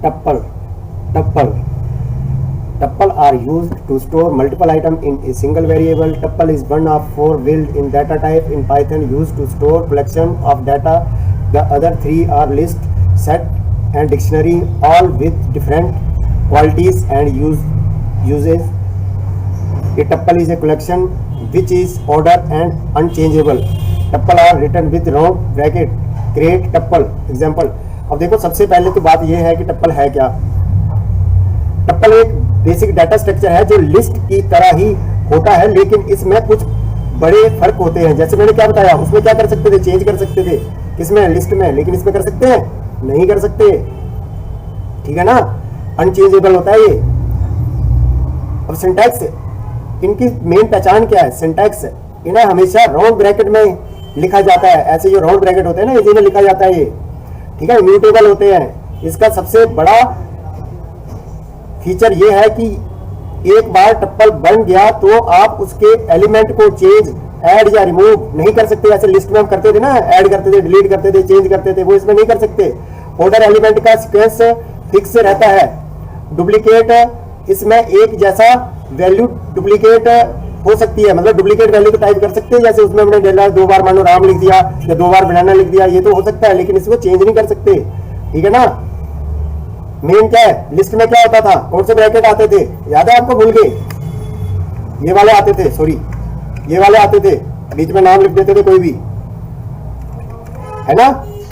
tuple. Tuple. Tuple are used to store multiple items in a single variable. Tuple is one of 4 built in data type in Python used to store collection of data. The other 3 are list, set and dictionary, all with different qualities and uses. A tuple is a collection which is order and unchangeable. Tuple are written with round bracket. Create tuple. Example. अब देखो सबसे पहले तो बात यह है कि टप्पल है क्या। टप्पल एक बेसिक डाटा स्ट्रक्चर है जो लिस्ट की तरह ही होता है, लेकिन इसमें कुछ बड़े फर्क होते हैं। जैसे मैंने क्या बताया, उसमें क्या कर सकते थे, चेंज कर सकते थे किसमें, लिस्ट में, लेकिन इसमें कर सकते हैं, नहीं कर सकते। ठीक है ना, अनचेंजेबल होता है ये। अब सिंटैक्स, इनकी मेन पहचान क्या है, सिंटैक्स इन्हें हमेशा राउंड ब्रैकेट में लिखा जाता है। ऐसे जो राउंड ब्रैकेट होते हैं ना, इसी में लिखा जाता है ये। ठीक है, इम्यूटेबल होते हैं। इसका सबसे बड़ा फीचर ये है कि एक बार टप्पल बन गया तो आप उसके एलिमेंट को चेंज, ऐड या रिमूव नहीं कर सकते। ऐसे लिस्ट में हम करते थे ना, ऐड करते थे, डिलीट करते थे, चेंज करते थे, वो इसमें नहीं कर सकते। ऑर्डर एलिमेंट का सीक्वेंस फिक्स रहता है। डुप्लीकेट, इसमें एक जैसा वैल्यू डुप्लीकेट हो सकती है, मतलब डुप्लीकेट वैल्यू तो टाइप कर सकते हैं। जैसे उसमें हमने डेला 2 बार मानो राम लिख दिया या 2 बार बनाना लिख दिया, ये तो हो सकता है, लेकिन इसको चेंज नहीं कर सकते। ठीक है ना। मेन क्या है, लिस्ट में क्या होता था, कौन से ब्रैकेट आते थे, याद है आपको, भूल गए, ये वाले आते थे, सॉरी ये वाले आते थे, बीच में नाम लिख देते थे कोई भी, है ना,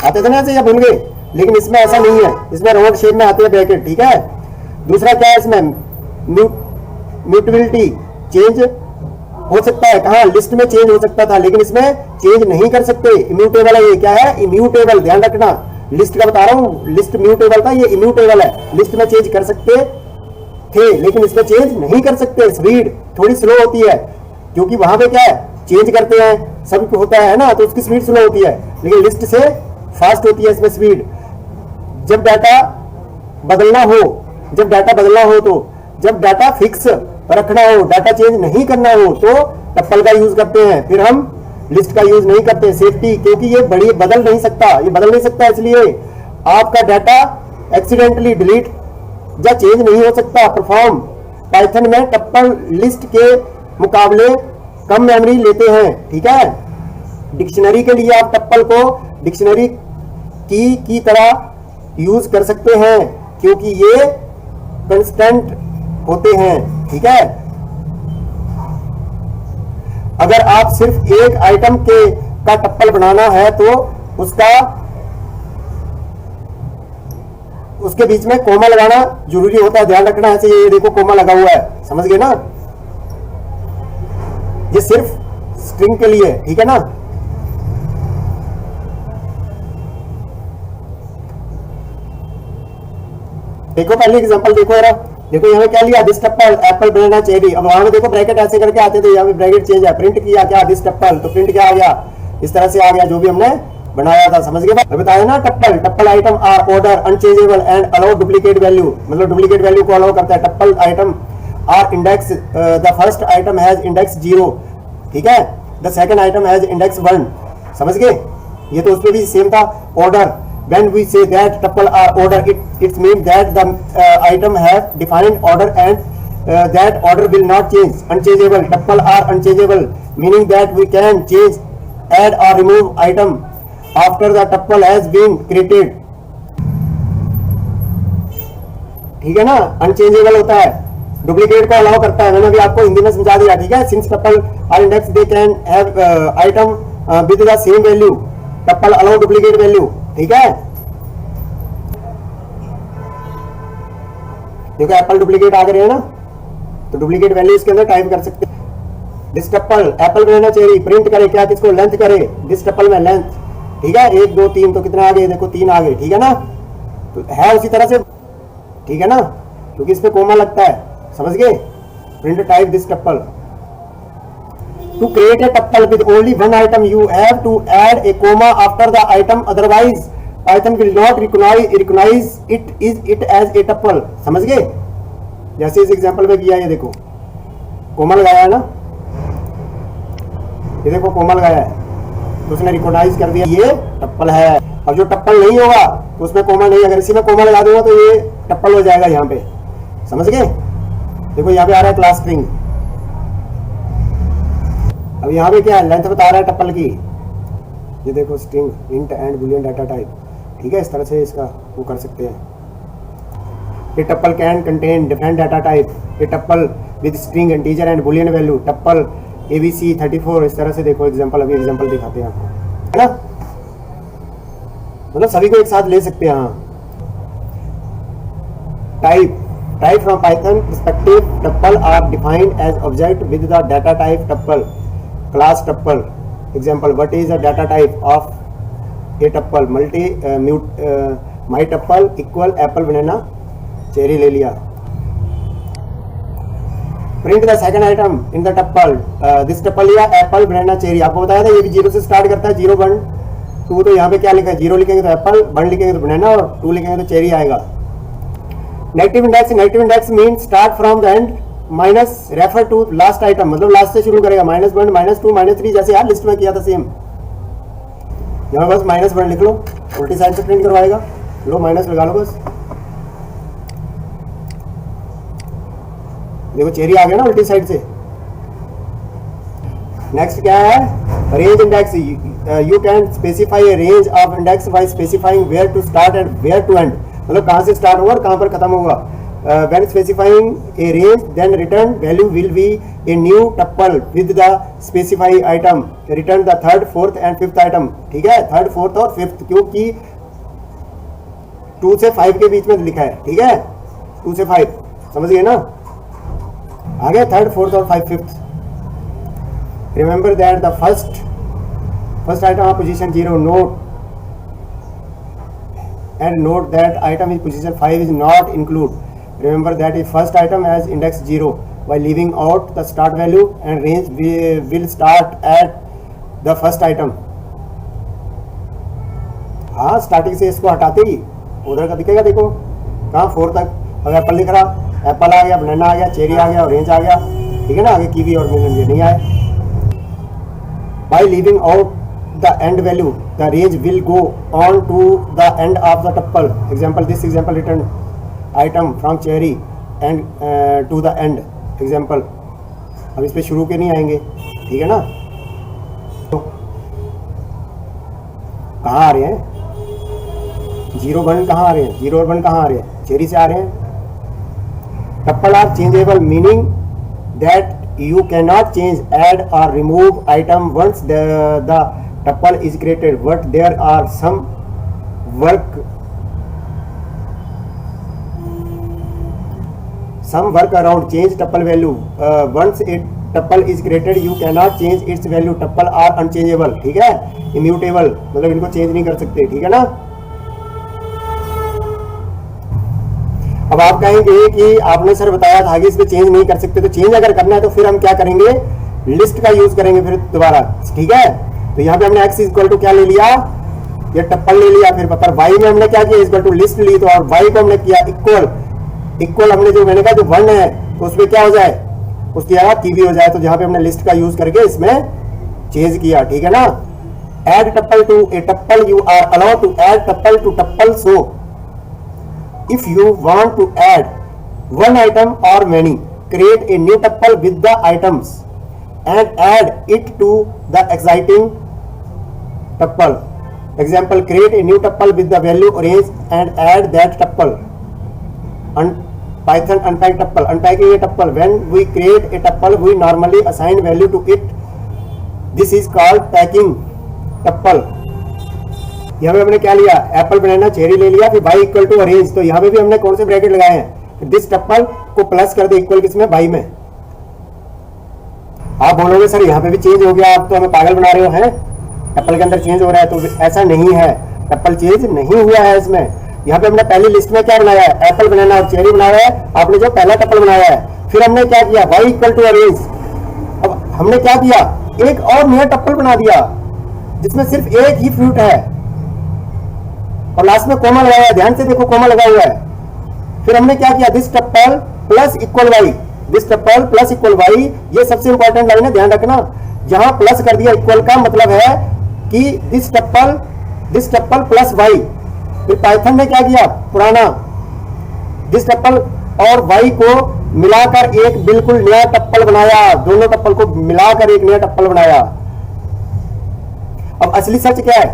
आते थे ना ऐसे, या भूल गए। लेकिन इसमें ऐसा नहीं है, इसमें राउंड शेप में आते हैं ब्रैकेट। ठीक है। दूसरा क्या है, इसमें म्यूटेबिलिटी, चेंज हो सकता है। कहाँ, लिस्ट में चेंज हो सकता था, लेकिन इसमें चेंज नहीं कर सकते। इम्यूटेबल है ये, क्या है, इम्यूटेबल, ध्यान रखना। लिस्ट का बता रहा हूं, लिस्ट म्यूटेबल था, ये इम्यूटेबल है। लिस्ट में चेंज कर सकते थे, लेकिन इसमें चेंज नहीं कर सकते। स्पीड थोड़ी स्लो होती है, क्योंकि वहां पे क्या है, चेंज करते हैं, सब होता है ना, तो उसकी स्पीड स्लो होती है, लेकिन लिस्ट से फास्ट होती है इसमें स्पीड। जब डाटा बदलना हो, जब डाटा बदलना हो, तो जब डाटा फिक्स रखना हो, डाटा चेंज नहीं करना हो, तो टप्पल का यूज करते हैं। फिर हम लिस्ट का यूज नहीं करते। सेफ्टी, क्योंकि ये बड़ी बदल नहीं सकता, ये बदल नहीं सकता, इसलिए आपका डाटा एक्सीडेंटली डिलीट या चेंज नहीं हो सकता। परफॉर्म, पाइथन में टप्पल लिस्ट के मुकाबले कम मेमोरी लेते हैं। ठीक है। डिक्शनरी के लिए आप टप्पल को डिक्शनरी की तरह यूज कर सकते हैं, क्योंकि ये कंस्टेंट होते हैं। ठीक है। अगर आप सिर्फ एक आइटम का टप्पल बनाना है तो उसके बीच में कोमा लगाना जरूरी होता है, ध्यान रखना। ऐसे ये देखो कोमा लगा हुआ है, समझ गए ना, ये सिर्फ स्ट्रिंग के लिए। ठीक है ना। देखो पहले एग्जांपल देखो जरा, देखो यहाँ क्या लिया, this tuple apple banana cherry. अब वहां में देखो ब्रैकेट ऐसे करके आते थे, यहाँ पे ब्रैकेट चेंज है। प्रिंट किया क्या, दिस टप्पल, तो प्रिंट क्या आ गया, इस तरह से आ गया, जो भी हमने बनाया था। समझ गए, बताया ना। Tuple item are order unchangeable and allow duplicate value, मतलब डुप्लीकेट वैल्यू को अलाउ करता है। Tuple item are index, the first item has index 0, ठीक है, the second item has index 1। समझ गए, ये तो उसमें भी सेम था। Order, when we say that tuple are order, it means that the item has defined order and that order will not change. Unchangeable, tuple are unchangeable, meaning that we can change, add or remove item after the tuple has been created. ठीक है ना। Unchangeable होता है, duplicate को allow करता है, मैंने अभी आपको हिंदी में समझा दिया। ठीक है। Since tuple are index, they can have item with the same value. tuple allow duplicate value। ठीक है। देखो एप्पल डुप्लीकेट आ गए हैं ना, तो डुप्लीकेट वैल्यू इसके अंदर टाइप कर सकते हैं। This tuple apple banana cherry, print करे क्या, किसको, लेंथ करे, दिस टप्पल में लेंथ। ठीक है। 1 2 3, तो कितना आ गए, देखो 3 आ गए। ठीक है ना, तो है उसी तरह से। ठीक है ना, क्योंकि इस पे कोमा लगता है। समझ गए। Print type this tuple. To create a tuple with only one item, you have to add a comma after the item. Otherwise, Python will not recognize it as a tuple. समझ गए। जैसे इस example में किया, ये देखो coma लगाया है ना, ये देखो कोमा लगाया है, तो उसने रिकॉग्नाइज कर दिया ये टप्पल है। अब जो टप्पल नहीं होगा उसमें कोमा नहीं, अगर इसी में कोमा लगा दूंगा तो ये टप्पल हो जाएगा यहाँ पे, समझ गए। देखो यहाँ पे आ रहा है क्लास स्ट्रिंग, अब यहाँ पे क्या है, लेंथ बता रहा है टप्पल की, ये देखो string int and Boolean data type, ठीक है। इस तरह से इसका वो कर सकते हैं। A tuple can contain different data type. A tuple with string integer and boolean value. Tuple ABC 34, इस तरह से देखो एग्जांपल, अभी एग्जांपल दिखाते हैं आपको, है ना। मतलब सभी को एक साथ ले सकते हैं। हाँ, type from Python perspective, tuple are defined as object with the data type tuple, class tuple. Example, what is the data type of a tuple? My tuple equal apple banana cherry ले लिया। Print the second item in the tuple, this tuple या apple banana cherry, आपको बताया था ये भी 0 से start करता है, 0 1 2, तो यहाँ पे क्या लिखा है, 0 लिखेंगे तो एप्पल, 1 लिखेंगे तो बनाना और 2 लिखेंगे तो चेरी आएगा। Negative index mean start from the end minus refer to last item, मतलब लास्ट से शुरू करेगा, -1 -2 -3, जैसे यार लिस्ट में किया था सेम। यहाँ बस -1 लिख लो, उल्टी साइड से प्रिंट करवाएगा, लो माइनस लगा लो बस, देखो चेरी आ गया ना उल्टी साइड से। नेक्स्ट क्या है, range index, you can specify a range of index by specifying where to start and where to end, मतलब कहां से स्टार्ट होगा और कहां पर खत्म होगा। When specifying a range then return value will be a new tuple with the specified item, return the third fourth and fifth item, ठीक है, थर्ड फोर्थ और फिफ्थ, क्योंकि 2 से 5 के बीच में लिखा है, ठीक है, 2 से 5, समझ गए ना। आगे थर्ड फोर्थ और 5 5th। Remember that the first item of position 0, note and note that item is position 5 is not include, remember that is first item as index 0 by leaving out the start value and range will start at the first item। हाँ, starting से इसको हटाते ही उधर का दिखेगा, देखो कहाँ 4 तक, अगर एप्पल लिख रहा, एप्पल आ गया, बनाना आ गया, चेरी आ गया, ऑरेंज आ गया, ठीक है ना, आगे कीवी और मेलन नहीं आए। By leaving out the end value the range will go on to the end of the tuple, example this example return item from cherry and to the end, example. अब इस पे शुरू के नहीं आएंगे, ठीक है ना। तो कहाँ आ रहे हैं, 0 1 कहाँ आ रहे हैं, 0 और 1 कहाँ आ रहे हैं, चेरी से आ रहे हैं। Tuple are changeable, meaning that you cannot change, add or remove item once the tuple is created, but there are some work around change tuple value, once a tuple is created you cannot change its value, tuple are unchangeable, ठीक है, immutable, मतलब इनको change नहीं कर सकते, ठीक है ना। अब आप कहेंगे कि आपने सर बताया था कि इसमें चेंज नहीं कर सकते, तो चेंज अगर करना है तो फिर हम क्या करेंगे, लिस्ट का यूज करेंगे फिर दोबारा, ठीक है। तो यहाँ पे हमने x इक्वल टू क्या ले लिया, ये टप्पल ले लिया, फिर पर y में हमने क्या किया, इक्वल टू लिस्ट ली, तो और y को हमने किया इक्वल हमने जो मैंने कहा जो 1 है तो उसमें क्या हो जाए, उसकी जगह कीवी हो जाए, तो जहाँ पे हमने लिस्ट का यूज करके इसमें चेंज किया, ठीक है ना। Add tuple to a tuple, you are allowed to add tuple to tuple, so if you want to add one item or many, create a new tuple with the items and add it to the existing tuple, example, create a new tuple with the value orange and add that tuple। Python unpack tuple, unpacking a tuple, when we create a tuple we normally assign value to it, this is called packing tuple। यहाँ पे हमने क्या लिया, Apple banana cherry ले लिया, फिर y equal to orange, तो यहाँ पे भी हमने कौन से ब्रैकेट लगाए हैं, दिस टप्पल को प्लस कर दे इक्वल किसमें, y में। आप बोलोगे सर यहाँ पे भी चेंज हो गया, आप तो हमें पागल बना रहे हो, हैं टप्पल के अंदर चेंज हो रहा है, तो ऐसा नहीं है, टप्पल चेंज नहीं हुआ है इसमें। यहाँ पे हमने पहली लिस्ट में क्या बनाया है, एप्पल बनाना और चेरी बनाया है, आपने जो पहला टप्पल बनाया है, फिर हमने क्या किया, y इक्वल टू ऑरेंज। अब हमने क्या किया, एक और नया टप्पल बना दिया जिसमें सिर्फ एक ही फ्रूट है और लास्ट में कोमा लगाया है, ध्यान से देखो कोमा लगा हुआ है। फिर हमने क्या किया, this tuple plus equal y, this tuple plus equal y, ये सबसे इंपॉर्टेंट लाइन है, ध्यान रखना। जहां प्लस कर दिया इक्वल का मतलब है कि this tuple this tuple plus Y. फिर पाइथन ने क्या किया, पुराना दिस टप्पल और वाई को मिलाकर एक बिल्कुल नया टप्पल बनाया, दोनों टप्पल को मिलाकर एक नया टप्पल बनाया। अब असली सच क्या है,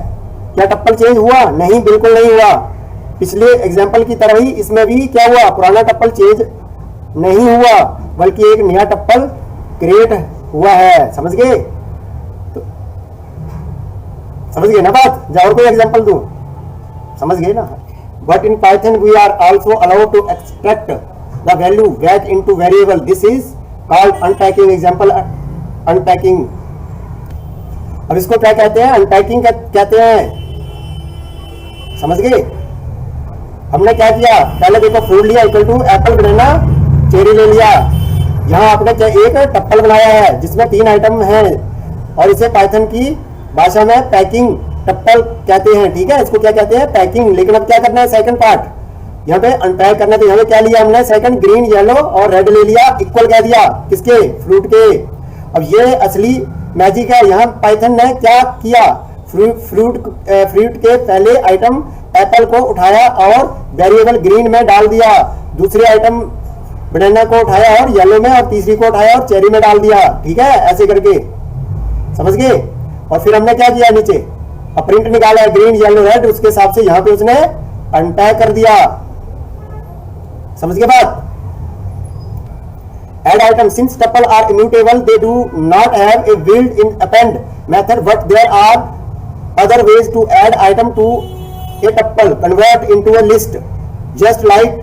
क्या टप्पल चेंज हुआ? नहीं, बिल्कुल नहीं हुआ। पिछले एग्जाम्पल की तरह ही इसमें भी क्या हुआ, पुराना टप्पल चेंज नहीं हुआ, बल्कि एक नया टप्पल क्रिएट हुआ है। समझ गए? तो समझ गए ना बात? जाओ और कोई एग्जाम्पल दूं, समझ गए ना? But in Python we are also allowed to extract the value back into variable, this is called unpacking. Example unpacking. अब इसको क्या कहते हैं, अनपैकिंग कहते हैं। समझ गए? हमने क्या किया, पहले देखो फ्रूट लिया equal to apple, banana, cherry ले लिया। यहाँ आपने एक टप्पल बनाया है जिसमें 3 आइटम हैं और इसे पाइथन की भाषा में पैकिंग टप्पल कहते हैं। ठीक है, इसको क्या कहते हैं, पैकिंग। लेकिन अब क्या करना है, सेकंड पार्ट यहाँ पे अनपैक करना है। तो यहाँ पे क्या लिया हमने, सेकंड ग्रीन, येलो और रेड ले लिया, इक्वल कह दिया किसके, फ्रूट के। अब ये असली मैजिक है। यहाँ पाइथन ने क्या किया, फ्रूट के पहले आइटम एप्पल को उठाया और वेरिएबल ग्रीन में डाल दिया, दूसरे आइटम बनाना को उठाया और येलो में, और तीसरी को उठाया और चेरी में डाल दिया। ठीक है, ऐसे करके। समझ गए? और फिर हमने क्या किया, नीचे अब प्रिंट निकाला है, ग्रीन येलो रेड, उसके हिसाब से यहां पे उसने अनपैक कर दिया। समझ गए बात? Add item, since tuple are immutable, they do not have a built-in append method, but there are other ways to add item to a tuple. Convert into a list, just like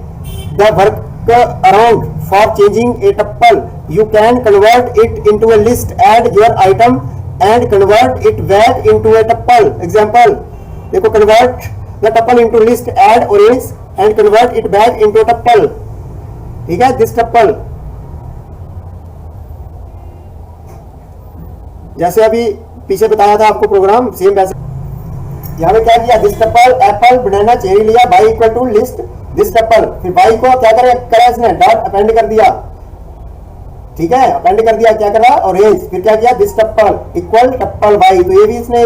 the workaround for changing a tuple. You can convert it into a list, add your item, and convert it back into a tuple. Example, देखो, convert the tuple into list, add orange, and convert it back into a tuple. ठीक है, this tuple। जैसे अभी पीछे बताया था आपको programme, same वैसे यहाँ पे क्या किया, this tuple apple banana cherry लिया, by equal to list this tuple. फिर बाई को क्या करा इसने, डॉट अपेंड कर दिया। ठीक है, अपेंड कर दिया, क्या करा, ऑरेंज। फिर क्या किया, this tuple equal tuple by. तो ये भी इसने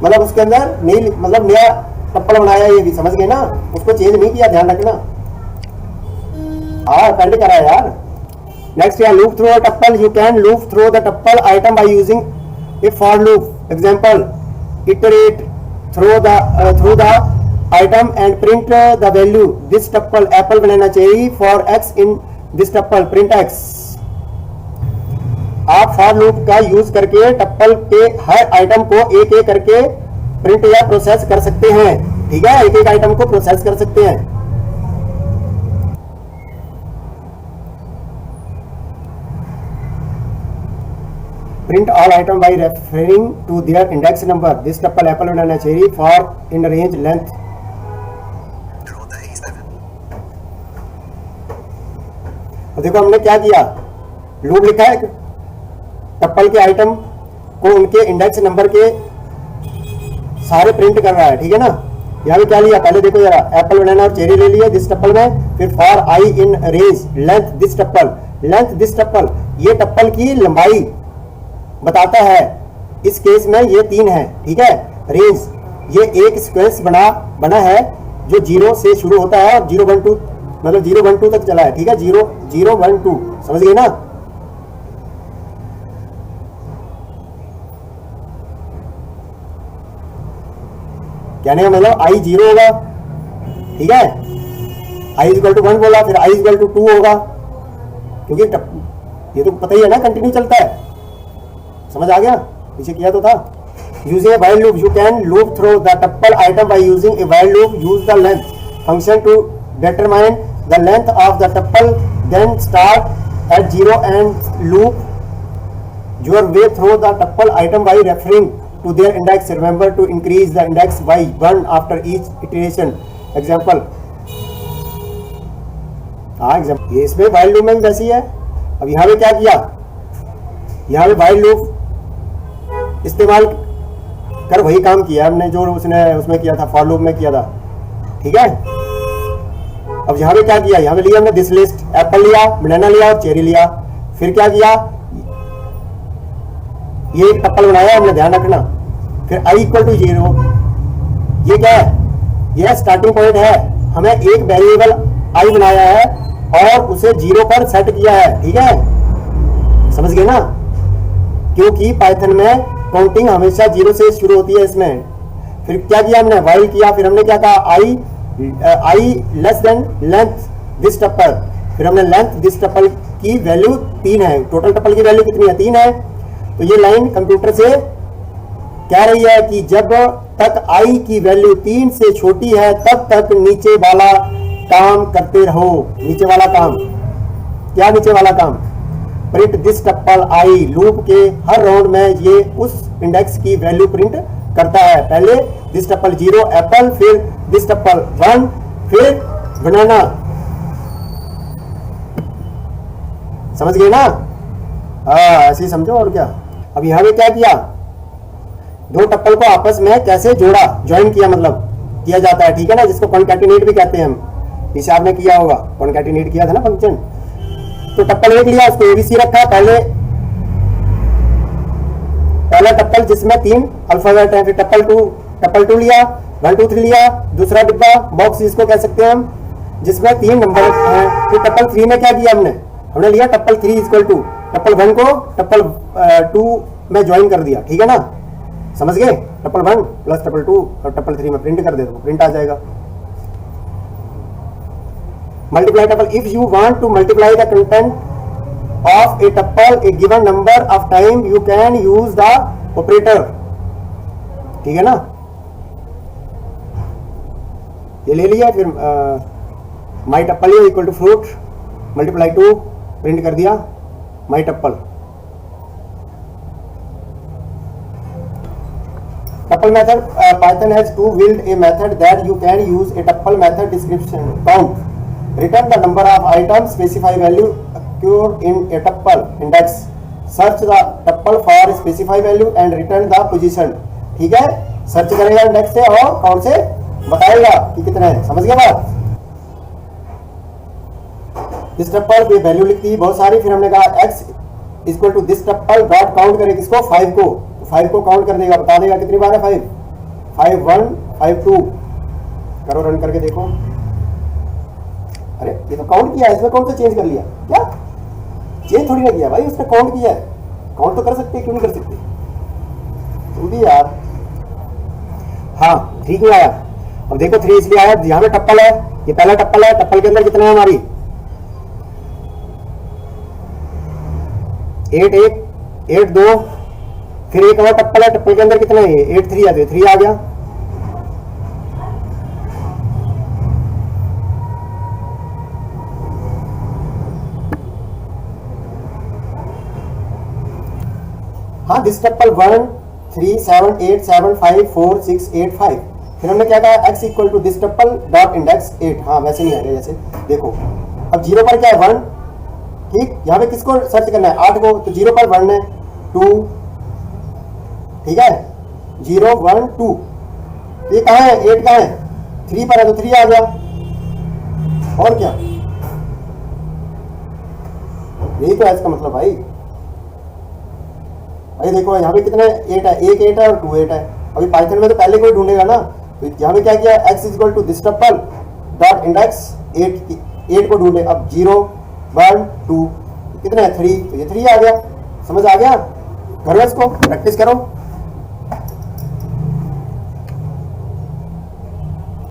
मतलब उसके अंदर नहीं, मतलब नया टप्पल बनाया, ये भी समझ गए ना, उसको चेंज नहीं किया, ध्यान रखना। हाँ, अपेंड करा यार। Next, yeah, loop through a tuple. You can loop through the tuple item by using a for loop. Example, iterate through the item and print the value. This tuple apple banana cherry for x in this tuple. Print x. आप for loop का use करके टप्पल के हर item को एक एक करके print या process कर सकते हैं। ठीक है, एक एक आइटम को प्रोसेस कर सकते हैं। Print all item by referring to their index number. This tuple apple banana cherry for in range length. तो देखो हमने क्या किया, लूप लिखा है, टप्पल के आइटम को उनके इंडेक्स नंबर के सारे प्रिंट कर रहा है। ठीक है ना? यहाँ पे क्या लिया, पहले देखो जरा, एप्पल बनाना और चेरी ले लिया दिस टप्पल में। फिर for i in range length this tuple, length this tuple, ये टप्पल की लंबाई बताता है। इस केस में ये 3 है। ठीक है, रेंज ये एक सीक्वेंस बना है जो 0 से शुरू होता है और 0 1 2 मतलब 0 1 2 तक चला है। ठीक है, 0 0 1 2, समझ गए ना? कहने का मतलब आई 0 होगा। ठीक है, आई इक्वल टू 1 बोला, फिर आई इक्वल टू 2 होगा, क्योंकि ये तो पता ही है ना, कंटिन्यू चलता है। समझ आ गया? पीछे किया तो था। Use A while loop, you can loop through the tuple item by using a while loop. Use the length function to determine the length of the tuple, then start at 0 and loop your way through the tuple item by referring to their index. Remember to increase the index by 1 after each iteration. Example, हाँ example, ये इसमें while loop में भी वैसी है। अब यहाँ पे क्या किया, यहाँ पे while loop इस्तेमाल कर वही काम किया हमने जो उसमें किया था, फॉर लूप में किया था। ठीक है, अब यहाँ पे क्या किया, यहाँ पे लिया हमने दिस लिस्ट, एप्पल लिया, बनाना लिया और चेरी लिया। फिर क्या किया, ये एक टप्पल बनाया हमने, ध्यान रखना। फिर आई इक्वल टू 0, ये क्या है, ये स्टार्टिंग पॉइंट है। हमें एक वेरिएबल आई बनाया है और उसे 0 पर सेट किया है, ठीक है, समझ गए ना, क्योंकि पाइथन में काउंटिंग हमेशा 0 से शुरू होती है इसमें। फिर क्या किया हमने, व्हाइल किया, फिर हमने क्या कहा, आई less than length this tuple, फिर हमने लेंथ दिस टप्पल की वैल्यू 3 है, टोटल टप्पल की वैल्यू कितनी है, 3 है। तो ये लाइन कंप्यूटर से कह रही है कि जब तक आई की वैल्यू 3 से छोटी है तब तक नीचे वाला काम करते रहो। नीचे वाला काम क्या, नीचे वाला काम, print this tuple I. Loop के हर राउंड में ये उस इंडेक्स की वैल्यू प्रिंट करता है। पहले दिस टप्पल 0 एप्पल, फिर दिस टप्पल 1, फिर बनाना। समझ गए ना, ऐसे ही समझो और क्या। अब यहां पे क्या किया, दो टप्पल को आपस में कैसे जोड़ा, ज्वाइन किया, मतलब किया जाता है, ठीक है ना, जिसको कॉन्कैटिनेट भी कहते हैं हम। पीछे आपने किया होगा, कॉन्कैटिनेट किया था ना फंक्शन। तो टप्पल 1 लिया, उसको एबीसी रखा, पहला टप्पल जिसमें 3 अल्फाबेट है, फिर टप्पल 2 लिया, 1 2 3 लिया, दूसरा डिब्बा बॉक्स जिसको कह सकते हैं हम, जिसमें 3 नंबर हैं। फिर टप्पल 3 में क्या किया, हमने लिया टप्पल 3 इक्वल टू टप्पल 1 को टप्पल 2 में ज्वाइन कर दिया, ठीक है ना, समझ गए। टप्पल 1 प्लस टप्पल 2 और टप्पल 3 में प्रिंट कर दे, तो प्रिंट आ जाएगा। Multiply tuple, if you want to multiply the content of a tuple a given number of time you can use the operator, ठीक है ना। ये ले लिया, फिर my tuple equal to fruit multiply 2 print कर दिया माई टप्पल। Tuple method, Python has two built a method that you can use a tuple method description count. Return the number of items, specify value occurred in a tuple index. Search the tuple for specify value and return the position. ठीक है, search करेगा index से और count से बताएगा कि कितने हैं। समझ गया बात। दिस टप्पल पे वैल्यू लिखती है बहुत सारी, फिर हमने कहा x equal to this tuple dot count करें किसको, 5 को, 5 को काउंट कर देगा, बता देगा कितनी बार है 5, 5 1 5 2। करो, रन करके देखो। अरे ये तो काउंट किया है, इसमें कौन सा चेंज कर लिया, क्या चेंज थोड़ी ना किया भाई, उसने काउंट किया है। काउंट तो कर सकते, क्यों नहीं कर सकते तुम भी यार। हाँ ठीक है आया। अब देखो 3 इसलिए आया, यहाँ पे टप्पल है, ये पहला टप्पल है, टप्पल के अंदर कितने हैं हमारी 8 1 8 2, फिर एक और टप्पल है, टप्पल के अंदर कितने हैं 8 3 है, 3 आ गया। हाँ दिस टप्पल 1 3 7 8 7 5 4 6 8 5। फिर हमने क्या कहा x equal to this tuple dot index 8। हाँ वैसे नहीं आएगा, जैसे देखो अब 0 पर क्या है 1, ठीक, यहाँ पे किसको सर्च करना है 8 को, तो 0 पर 1 है 2, ठीक है 0 1 2। ये कहाँ है 8 कहाँ है 3 पर है, तो 3 आ गया। और क्या, यही तो है इसका मतलब भाई। भाई देखो यहाँ पे कितने 8 है, 1 8 है और 2 8 है। अभी पाइथन में तो पहले कोई ढूंढेगा ना, तो यहाँ पे क्या किया x equal to this tuple dot index 8 को ढूंढे। अब 0 1 2 कितने है 3, तो ये 3 आ गया। समझ आ गया, करो इसको, प्रैक्टिस करो।